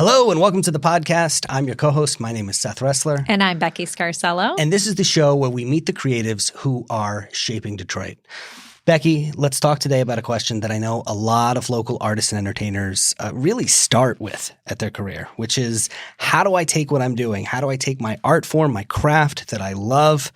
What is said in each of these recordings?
Hello and welcome to the podcast. I'm your co-host. My name is Seth Ressler. And I'm Becky Scarcello. And this is the show where we meet the creatives who are shaping Detroit. Becky, let's talk today about a question that I know a lot of local artists and entertainers really start with at their career, which is, how do I take what I'm doing? How do I take my art form, my craft that I love,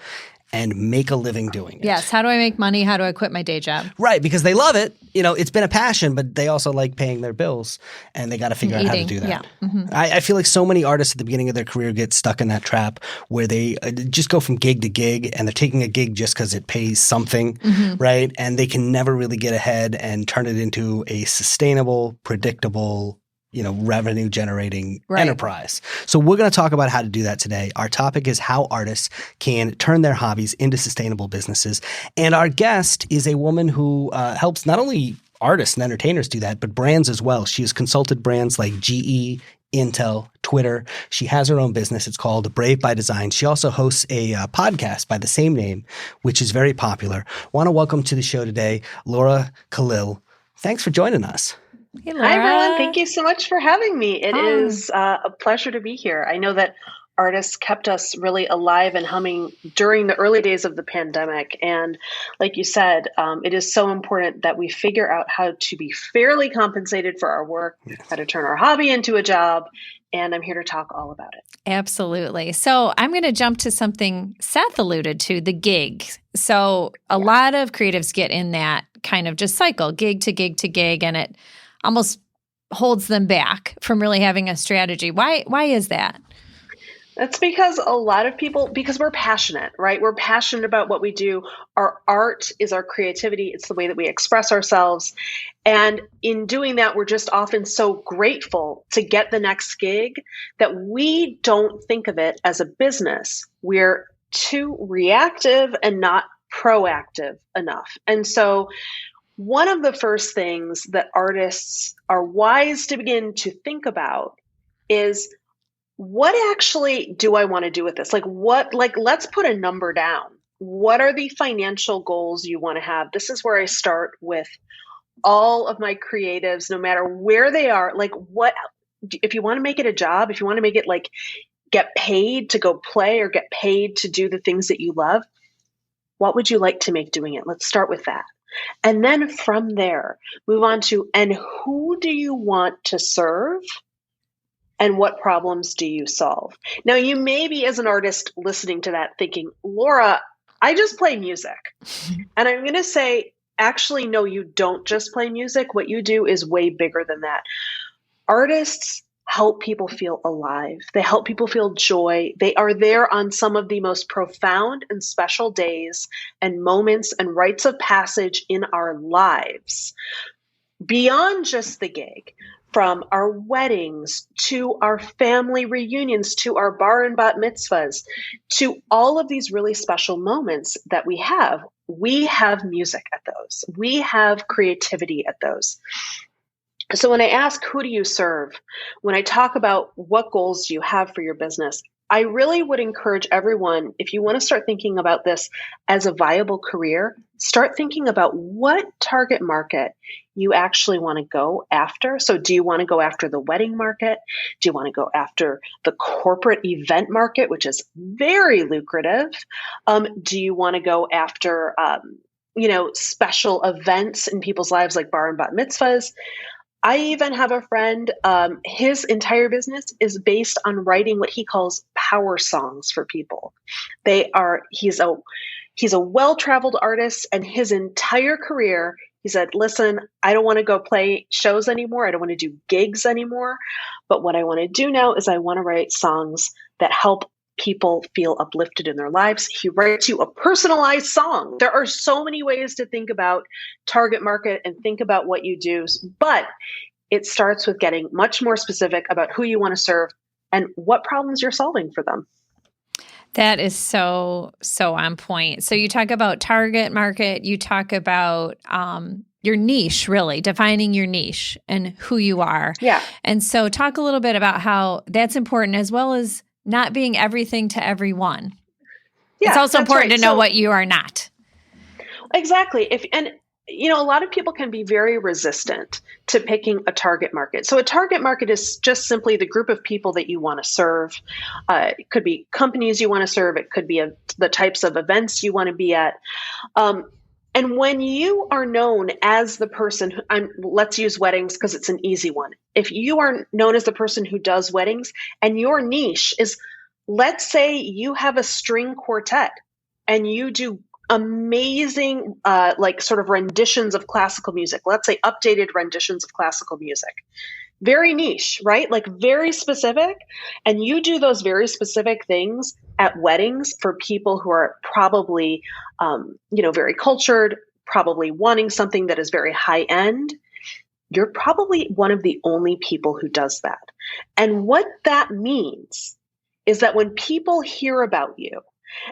and make a living doing it? Yes. How do I make money? How do I quit my day job? Right. Because they love it. You know, it's been a passion, but they also like paying their bills and they got to figure out how to do that. Yeah. Mm-hmm. I feel like so many artists at the beginning of their career get stuck in that trap where they just go from gig to gig and they're taking a gig just because it pays something, right? And they can never really get ahead and turn it into a sustainable, predictable, revenue generating enterprise. So we're going to talk about how to do that today. Our topic is how artists can turn their hobbies into sustainable businesses. And our guest is a woman who helps not only artists and entertainers do that, but brands as well. She has consulted brands like GE, Intel, Twitter. She has her own business. It's called Brave by Design. She also hosts a podcast by the same name, which is very popular. I want to welcome to the show today, Laura Khalil. Thanks for joining us. Hey, Laura. Hi, everyone. Thank you so much for having me. It is a pleasure to be here. I know that artists kept us really alive and humming during the early days of the pandemic. And like you said, it is so important that we figure out how to be fairly compensated for our work, how to turn our hobby into a job. And I'm here to talk all about it. Absolutely. So I'm going to jump to something Seth alluded to, the gig. So a lot of creatives get in that kind of just cycle, gig to gig to gig, and it almost holds them back from really having a strategy. Why is that? That's because a lot of people, because we're passionate, right? We're passionate about what we do. Our art is our creativity. It's the way that we express ourselves. And in doing that, we're just often so grateful to get the next gig that we don't think of it as a business. We're too reactive and not proactive enough. And so one of the first things that artists are wise to begin to think about is, what actually do I want to do with this? Let's put a number down. What are the financial goals you want to have? This is where I start with all of my creatives, no matter where they are. If you want to make it a job, if you want to make it get paid to go play or get paid to do the things that you love, what would you like to make doing it? Let's start with that. And then from there, move on to, and who do you want to serve? And what problems do you solve? Now, you may be, as an artist listening to that, thinking, Laura, I just play music. And I'm going to say, actually, no, you don't just play music. What you do is way bigger than that. Artists help people feel alive. They help people feel joy. They are there on some of the most profound and special days and moments and rites of passage in our lives. Beyond just the gig, from our weddings to our family reunions, to our bar and bat mitzvahs, to all of these really special moments that we have music at those. We have creativity at those. So when I ask, who do you serve? When I talk about what goals do you have for your business, I really would encourage everyone, if you want to start thinking about this as a viable career, start thinking about what target market you actually want to go after. So do you want to go after the wedding market? Do you want to go after the corporate event market, which is very lucrative? Do you want to go after, special events in people's lives like bar and bat mitzvahs? I even have a friend, his entire business is based on writing what he calls power songs for people. He's a well-traveled artist, and his entire career, he said, listen, I don't want to go play shows anymore. I don't want to do gigs anymore. But what I want to do now is I want to write songs that help people feel uplifted in their lives. He writes you a personalized song. There are so many ways to think about target market and think about what you do, but it starts with getting much more specific about who you want to serve and what problems you're solving for them. That is so on point. So you talk about target market, you talk about your niche, really defining your niche and who you are. Yeah. And so talk a little bit about how that's important, as well as not being everything to everyone. Yeah, it's also important to know what you are not. Exactly. a lot of people can be very resistant to picking a target market. So a target market is just simply the group of people that you want to serve. It could be companies you want to serve. It could be the types of events you want to be at. And when you are known as the person, let's use weddings because it's an easy one. If you are known as the person who does weddings and your niche is, let's say you have a string quartet and you do amazing like sort of renditions of classical music, let's say updated renditions of classical music, very niche, right? Like very specific. And you do those very specific things at weddings for people who are probably, very cultured, probably wanting something that is very high end. You're probably one of the only people who does that. And what that means is that when people hear about you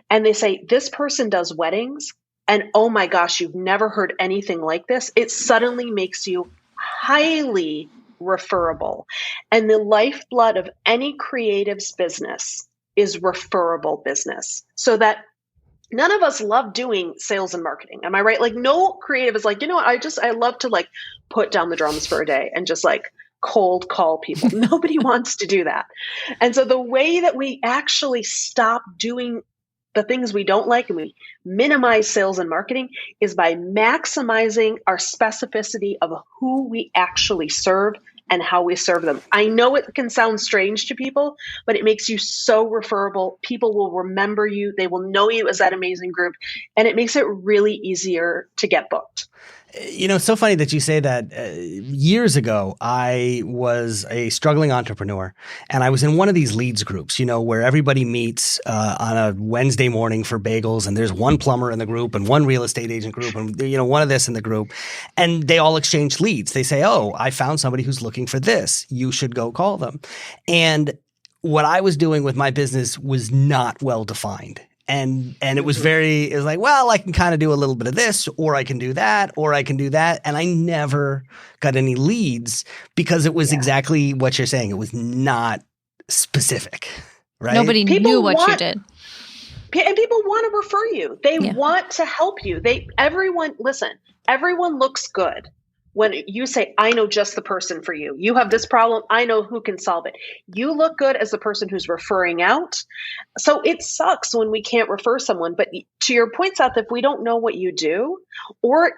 and they say, this person does weddings, and oh my gosh, you've never heard anything like this, it suddenly makes you highly referable. And the lifeblood of any creative's business is referable business. So that none of us love doing sales and marketing. Am I right? Like no creative is like, I love to like put down the drums for a day and just like cold call people. Nobody wants to do that. And so the way that we actually stop doing the things we don't like and we minimize sales and marketing is by maximizing our specificity of who we actually serve and how we serve them. I know it can sound strange to people, but it makes you so referable. People will remember you. They will know you as that amazing group. And it makes it really easier to get booked. It's so funny that you say that. Years ago, I was a struggling entrepreneur, and I was in one of these leads groups, where everybody meets on a Wednesday morning for bagels, and there's one plumber in the group and one real estate agent group and, one of this in the group, and they all exchange leads. They say, oh, I found somebody who's looking for this. You should go call them. And what I was doing with my business was not well defined. And it was like, well, I can kind of do a little bit of this, or I can do that, or I can do that. And I never got any leads because it was exactly what you're saying. It was not specific, right? Nobody knew what you did. And people want to refer you. They want to help you. Everyone looks good when you say, I know just the person for you. You have this problem. I know who can solve it. You look good as the person who's referring out. So it sucks when we can't refer someone. But to your point, Seth, if we don't know what you do, or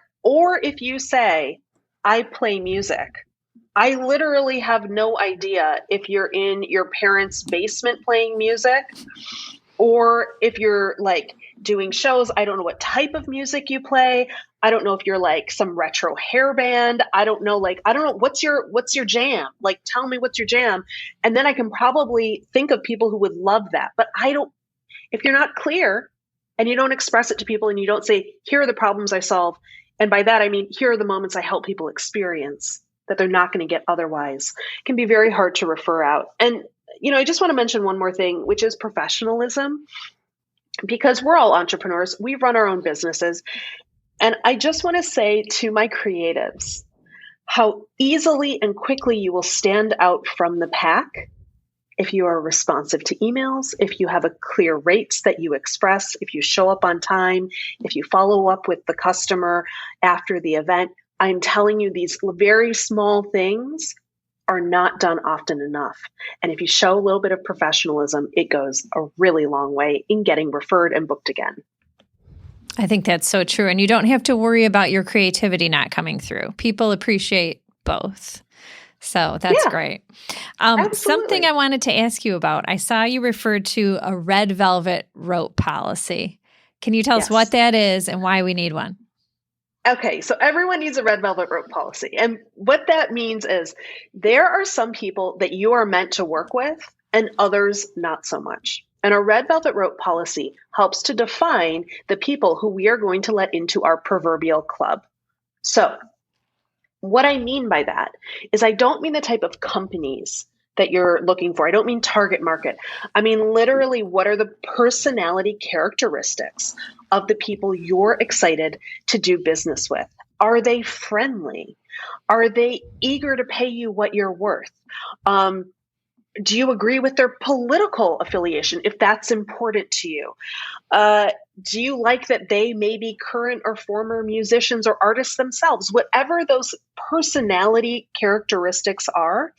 if you say, I play music, I literally have no idea if you're in your parents' basement playing music, or if you're like doing shows. I don't know what type of music you play. I don't know if you're like some retro hair band. I don't know what's your jam? Like, tell me what's your jam. And then I can probably think of people who would love that. But if you're not clear and you don't express it to people and you don't say, here are the problems I solve. And by that, I mean, here are the moments I help people experience that they're not going to get otherwise. It can be very hard to refer out. And, I just want to mention one more thing, which is professionalism, because we're all entrepreneurs. We run our own businesses. And I just want to say to my creatives how easily and quickly you will stand out from the pack if you are responsive to emails, if you have a clear rates that you express, if you show up on time, if you follow up with the customer after the event. I'm telling you, these very small things are not done often enough. And if you show a little bit of professionalism, it goes a really long way in getting referred and booked again. I think that's so true. And you don't have to worry about your creativity not coming through. People appreciate both. So that's great. Something I wanted to ask you about. I saw you referred to a red velvet rope policy. Can you tell us what that is and why we need one? Okay, so everyone needs a red velvet rope policy. And what that means is there are some people that you are meant to work with and others not so much. And a red velvet rope policy helps to define the people who we are going to let into our proverbial club. So what I mean by that is I don't mean the type of companies that you're looking for. I don't mean target market. I mean, literally, what are the personality characteristics of the people you're excited to do business with? Are they friendly? Are they eager to pay you what you're worth? Do you agree with their political affiliation if that's important to you? Do you like that they may be current or former musicians or artists themselves? Whatever those personality characteristics are,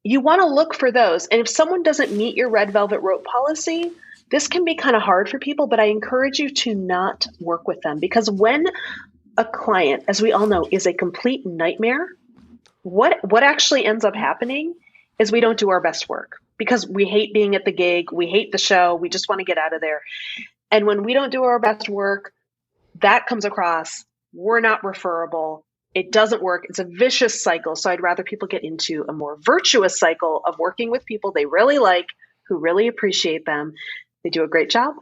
you want to look for those. And if someone doesn't meet your red velvet rope policy, this can be kind of hard for people, but I encourage you to not work with them, because when a client, as we all know, is a complete nightmare, what actually ends up happening is we don't do our best work because we hate being at the gig. We hate the show. We just want to get out of there. And when we don't do our best work, that comes across. We're not referable. It doesn't work. It's a vicious cycle. So I'd rather people get into a more virtuous cycle of working with people they really like, who really appreciate them. They do a great job,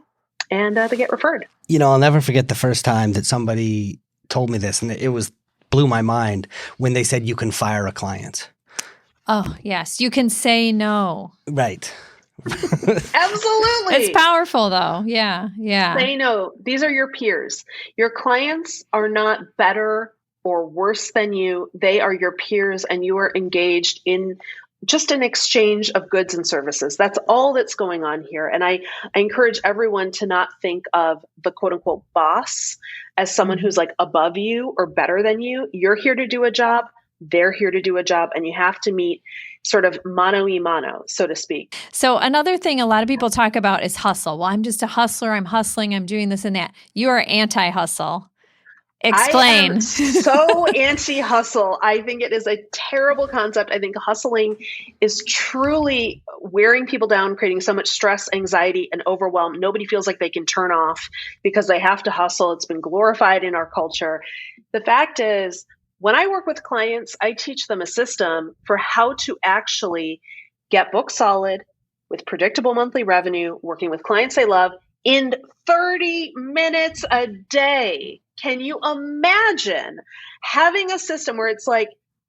and they get referred. I'll never forget the first time that somebody told me this, and it blew my mind when they said you can fire a client. Oh, yes. You can say no. Right. Absolutely. It's powerful, though. Yeah. Yeah. Say no. These are your peers. Your clients are not better or worse than you. They are your peers, and you are engaged in just an exchange of goods and services. That's all that's going on here. And I encourage everyone to not think of the quote unquote boss as someone who's like above you or better than you. You're here to do a job. They're here to do a job, and you have to meet sort of mano a mano, so to speak. So another thing a lot of people talk about is hustle. Well, I'm just a hustler. I'm hustling. I'm doing this and that. You are anti-hustle. Explain. I am so anti-hustle. I think it is a terrible concept. I think hustling is truly wearing people down, creating so much stress, anxiety, and overwhelm. Nobody feels like they can turn off because they have to hustle. It's been glorified in our culture. The fact is, when I work with clients, I teach them a system for how to actually get book solid with predictable monthly revenue, working with clients they love in 30 minutes a day. Can you imagine having a system where it's like,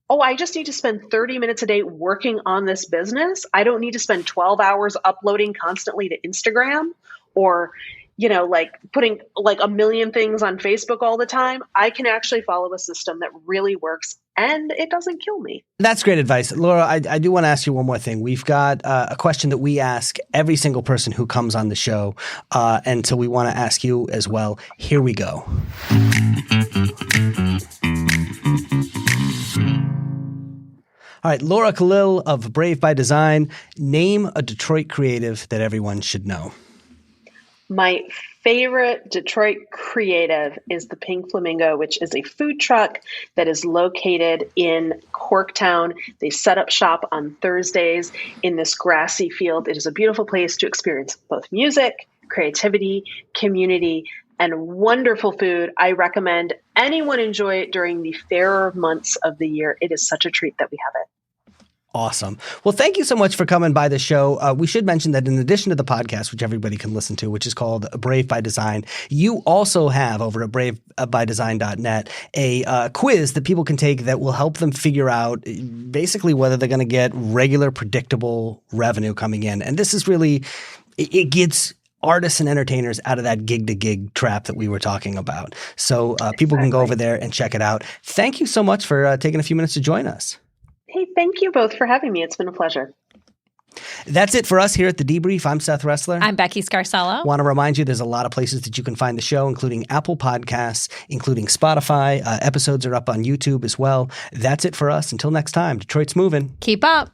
oh, I just need to spend 30 minutes a day working on this business. I don't need to spend 12 hours uploading constantly to Instagram or, like putting like a million things on Facebook all the time. I can actually follow a system that really works, and it doesn't kill me. That's great advice. Laura, I do want to ask you one more thing. We've got a question that we ask every single person who comes on the show, and so we want to ask you as well. Here we go. All right, Laura Khalil of Brave by Design. Name a Detroit creative that everyone should know. My favorite Detroit creative is the Pink Flamingo, which is a food truck that is located in Corktown. They set up shop on Thursdays in this grassy field. It is a beautiful place to experience both music, creativity, community, and wonderful food. I recommend anyone enjoy it during the fairer months of the year. It is such a treat that we have it. Awesome. Well, thank you so much for coming by the show. We should mention that in addition to the podcast, which everybody can listen to, which is called Brave by Design, you also have over at bravebydesign.net a quiz that people can take that will help them figure out basically whether they're going to get regular, predictable revenue coming in. And this is really, it gets artists and entertainers out of that gig-to-gig trap that we were talking about. So people can go over there and check it out. Thank you so much for taking a few minutes to join us. Hey, thank you both for having me. It's been a pleasure. That's it for us here at The Debrief. I'm Seth Ressler. I'm Becky Scarsello. Want to remind you there's a lot of places that you can find the show, including Apple Podcasts, including Spotify. Episodes are up on YouTube as well. That's it for us. Until next time, Detroit's moving. Keep up.